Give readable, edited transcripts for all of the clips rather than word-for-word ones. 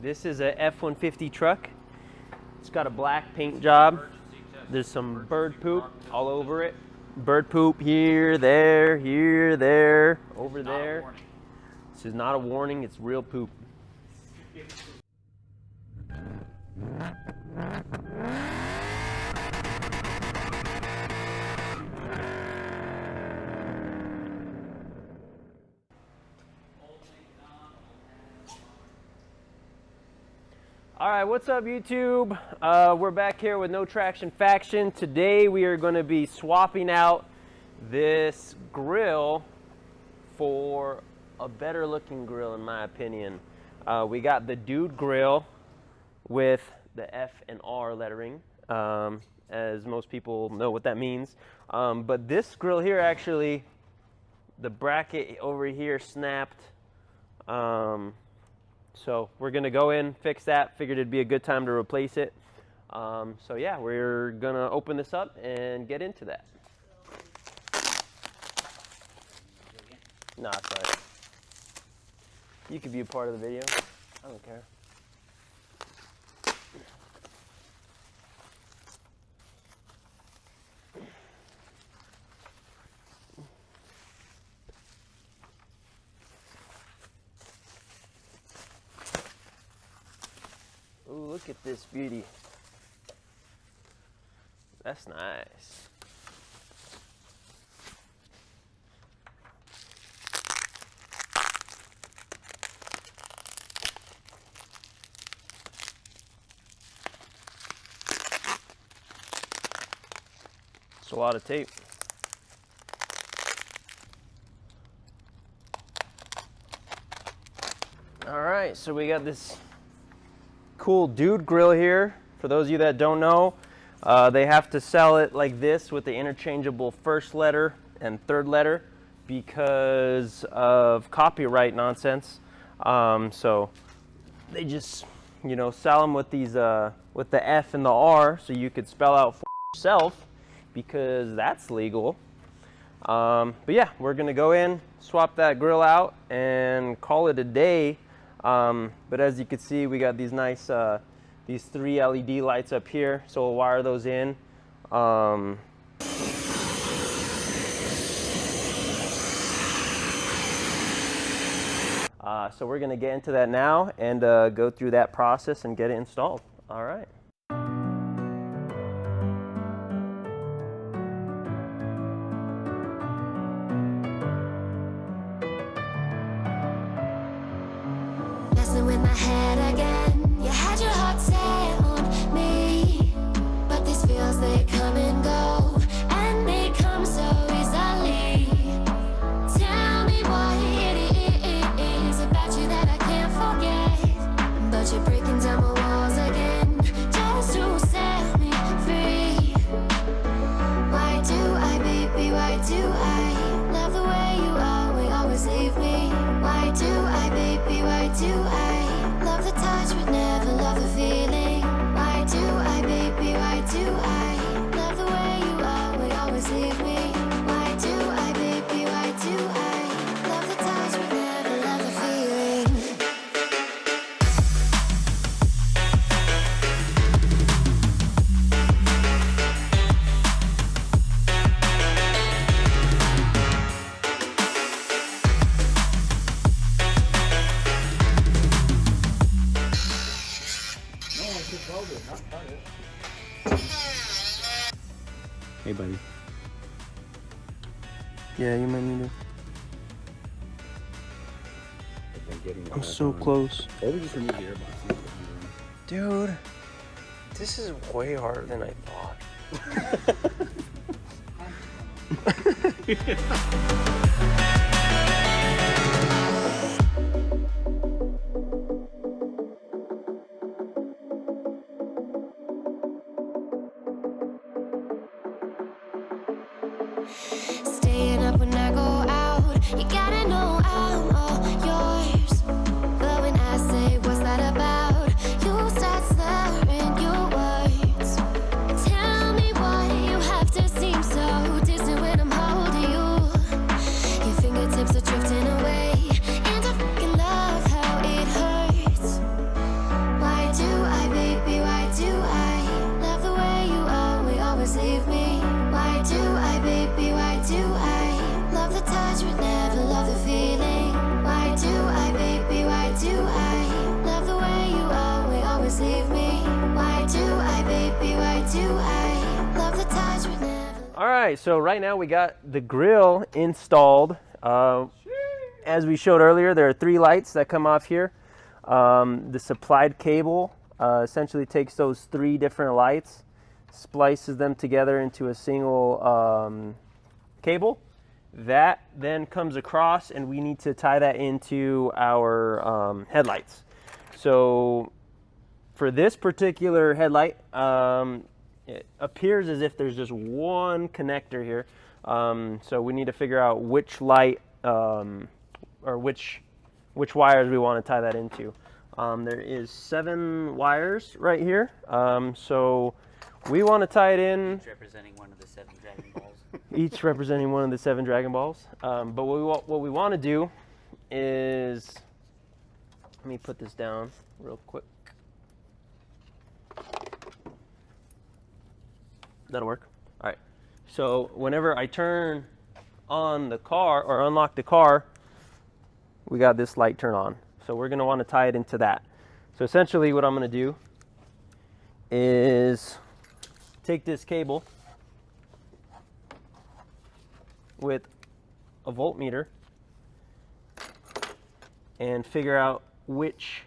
This is a F-150 truck. It's got a black paint job. There's some bird poop all over it. Bird poop here, there, over there. This is not a warning, it's real poop. All right, what's up YouTube? We're back here with No Traction Faction. Today we are going to be swapping out this grill for a better looking grill in my opinion. We got the DOOD grill with the F and R lettering, as most people know what that means. But this grill here actually, the bracket over here snapped. So we're gonna go in, fix that. Figured it'd be a good time to replace it. So yeah, we're gonna open this up and get into that. Nah, it's all right. You could be a part of the video. I don't care. Ooh, look at this beauty. That's nice. It's a lot of tape. All right, so we got this cool DOOD grill here. For those of you that don't know, they have to sell it like this with the interchangeable first letter and third letter because of copyright nonsense. So they just, you know, sell them with these with the F and the R, so you could spell out for yourself because that's legal. But yeah, we're gonna go in, swap that grill out, and call it a day. But as you can see, we got these nice, these 3 LED lights up here, so we'll wire those in. So we're gonna get into that now and go through that process and get it installed. All right. With my head again, you had your heart set on me, but these feels, they come and go, and they come so easily. Tell me what it is about you that I can't forget, but you're breaking down my walls again, just to set me free. Why do I, baby, why do I love the way you are, we always leave me? Why do I, baby, why do I love the touch but never love the feeling? Why do I, baby, why do I love the way you are, we always leave me? Why do I, baby, why do I love the touch but never love the feeling? Hey, buddy. Yeah, you might need to. I'm so close. Or we just remove the airbox. Dude, this is way harder than I thought. Staying up when I go out, you gotta know I'm all yours. But when I say what's that about, you start slurring your words. Tell me why you have to seem so distant when I'm holding you. All right, so right now we got the grill installed. As we showed earlier, there are 3 lights that come off here. The supplied cable essentially takes those 3 different lights, splices them together into a single cable. That then comes across, and we need to tie that into our headlights. So for this particular headlight, it appears as if there's just one connector here. So we need to figure out which light or which wires we want to tie that into. There is 7 wires right here. So we want to tie it in. Each representing one of the 7 Dragon Balls. Each representing one of the 7 Dragon Balls. But what we want to do is, let me put this down real quick. That'll work. All right. So whenever I turn on the car or unlock the car, we got this light turn on. So we're going to want to tie it into that. So essentially what I'm going to do is take this cable with a voltmeter and figure out which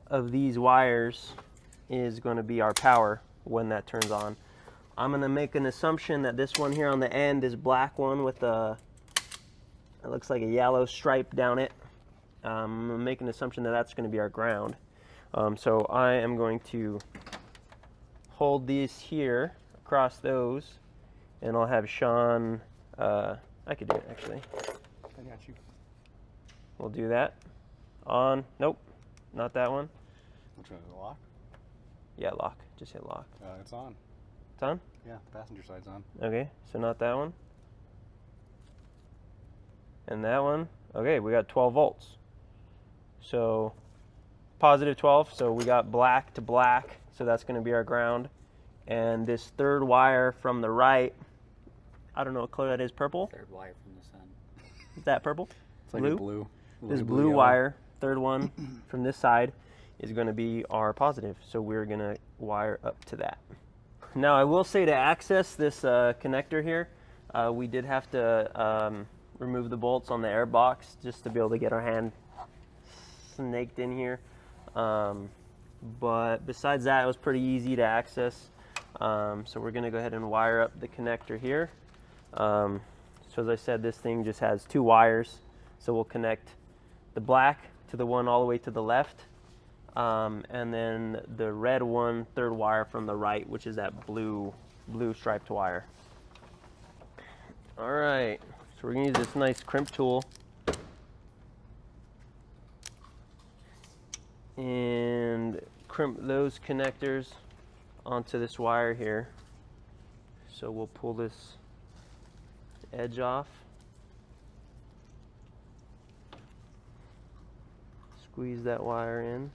of these wires is going to be our power when that turns on. I'm going to make an assumption that this one here on the end is black one with a, it looks like a yellow stripe down it. I'm going to make an assumption that that's going to be our ground. So I am going to hold these here across those, and I'll have Sean, I could do it actually. I got you. We'll do that. On, nope, not that one. Which one is it, lock? Yeah, lock, just hit lock. It's on. It's on? Yeah, the passenger side's on. Okay, so not that one. And that one, okay, we got 12 volts. So positive 12, so we got black to black, so that's going to be our ground. And this 3rd wire from the right, I don't know what color that is, purple? 3rd wire from the sun. Is that purple? It's like a blue. This blue yellow. wire, 3rd one from this side, is going to be our positive. So we're going to wire up to that. Now I will say, to access this connector here, we did have to remove the bolts on the air box just to be able to get our hand snaked in here. But besides that, it was pretty easy to access. So we're going to go ahead and wire up the connector here. So as I said, this thing just has 2 wires. So we'll connect the black to the one all the way to the left. And then the red one, 3rd wire from the right, which is that blue striped wire. All right, so we're gonna use this nice crimp tool and crimp those connectors onto this wire here. So we'll pull this edge off, squeeze that wire in,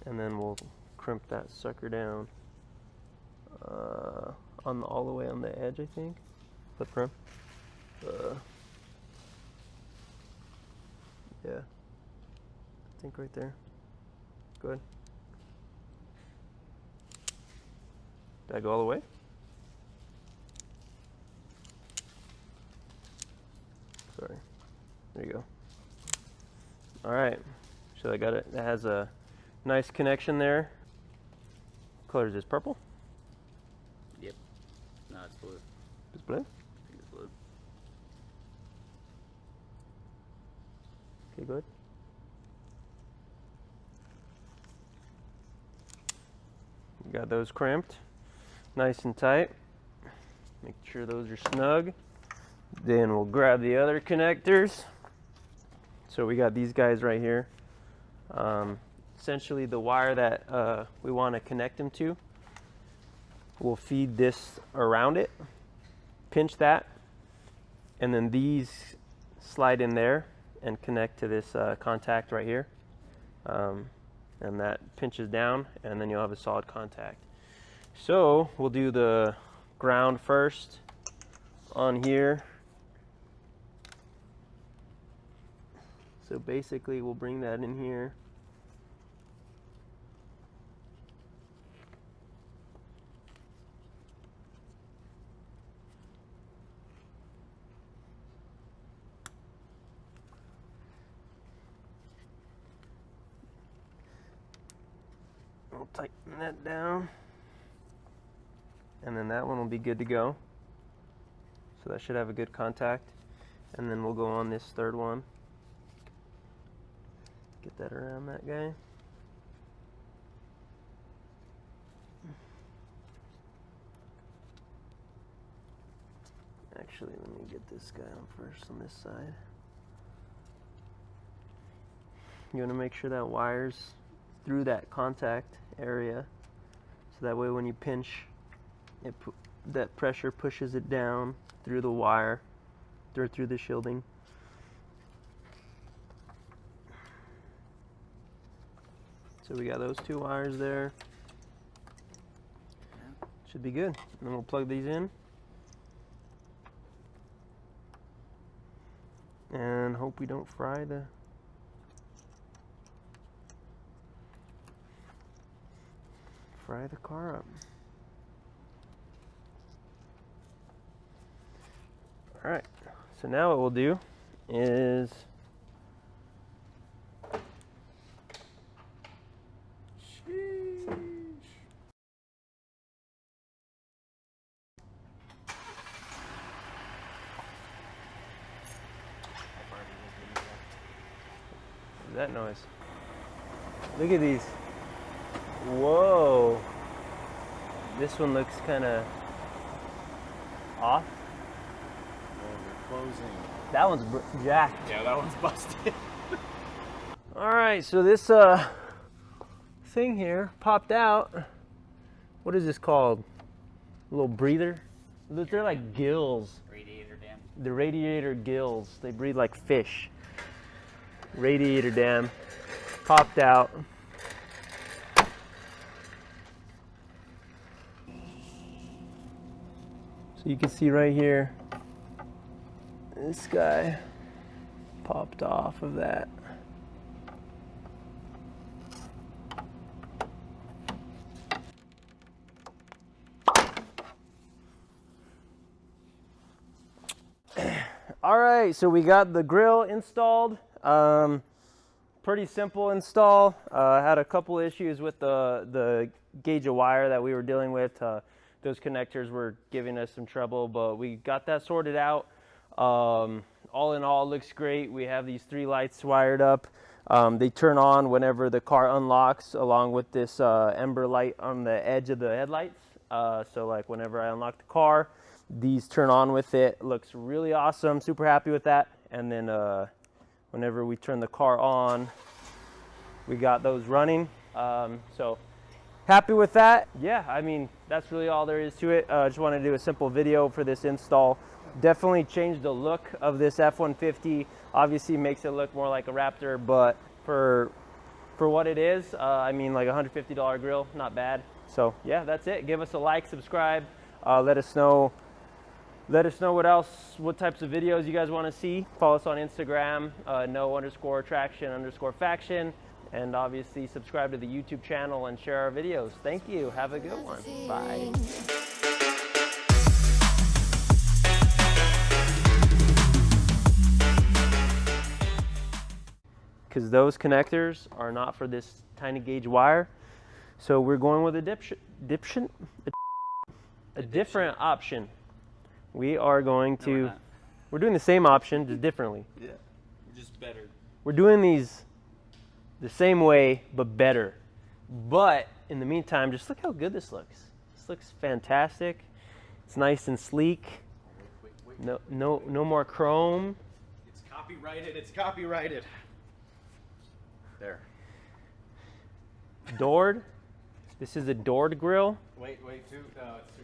and then we'll crimp that sucker down all the way on the edge, I think. Flip crimp. Yeah, I think right there. Good. Did I go all the way? Sorry. There you go. All right. So I got it. It has a nice connection there. What color is this? Purple? Yep. No, it's blue. It's blue? I think it's blue. Okay, good. We got those crimped nice and tight. Make sure those are snug. Then we'll grab the other connectors. So we got these guys right here. Essentially the wire that we want to connect them to, we'll feed this around it, pinch that, and then these slide in there and connect to this contact right here. And that pinches down, and then you'll have a solid contact. So we'll do the ground first on here. So basically we'll bring that in here. we'll tighten that down. And then that one will be good to go. So that should have a good contact. And then we'll go on this third one. Get that around that guy. Actually, let me get this guy on first on this side. You want to make sure that wire's through that contact area, so that way when you pinch, that pressure pushes it down through the wire, through the shielding. So we got those two wires there. Should be good. And then we'll plug these in. And hope we don't fry the car up. All right, so now what we'll do is what's that noise? Look at these. Whoa. This one looks kind of off. They're closing. That one's jacked. Yeah, that one's busted. All right, so this thing here popped out. What is this called? A little breather? They're like gills. Radiator dam. The radiator gills. They breathe like fish. Radiator dam popped out. So you can see right here, this guy popped off of that. All right, so we got the grill installed. Pretty simple install. Had a couple issues with the gauge of wire that we were dealing with. Those connectors were giving us some trouble, but we got that sorted out. All in all, it looks great. We have these 3 lights wired up. They turn on whenever the car unlocks, along with this ember light on the edge of the headlights. So like whenever I unlock the car, these turn on with it. Looks really awesome. Super happy with that. And then whenever we turn the car on, we got those running. So happy with that. Yeah, I mean, that's really all there is to it. Just wanted to do a simple video for this install. Definitely changed the look of this F-150. Obviously makes it look more like a Raptor, but for what it is, I mean, like $150 grill, not bad. So yeah, that's it. Give us a like, subscribe. Let us know what types of videos you guys want to see. Follow us on Instagram, no_traction_faction. And obviously subscribe to the YouTube channel and share our videos. Thank you. Have a good one. Bye. Because those connectors are not for this tiny gauge wire. So we're going with a different option. We are going to, we're doing the same option, just differently. Yeah, just better. We're doing these the same way, but better. But in the meantime, just look how good this looks. This looks fantastic. It's nice and sleek. Wait. No more chrome. It's copyrighted. It's copyrighted. There. Doored. This is a Doored grill. Wait. No, it's too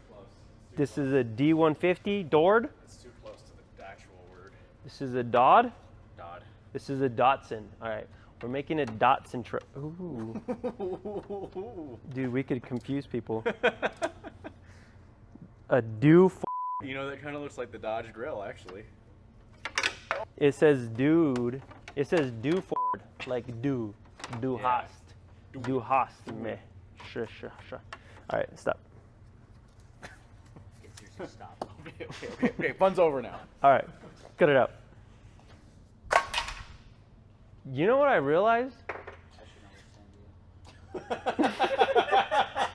close. This is a D150 Doored. It's too close to the actual word. This is a DOOD. Dodd. This is a Datsun. All right. We're making a Datsun truck. Ooh. Dude, we could confuse people. A You know, that kind of looks like the Dodge Grill, actually. It says dude. It says do Ford. Like do. Du Yeah. hast. Du hast me. Sure. All right, stop. Get seriously, stop. Okay, fun's over now. All right, cut it out. You know what I realized? I should understand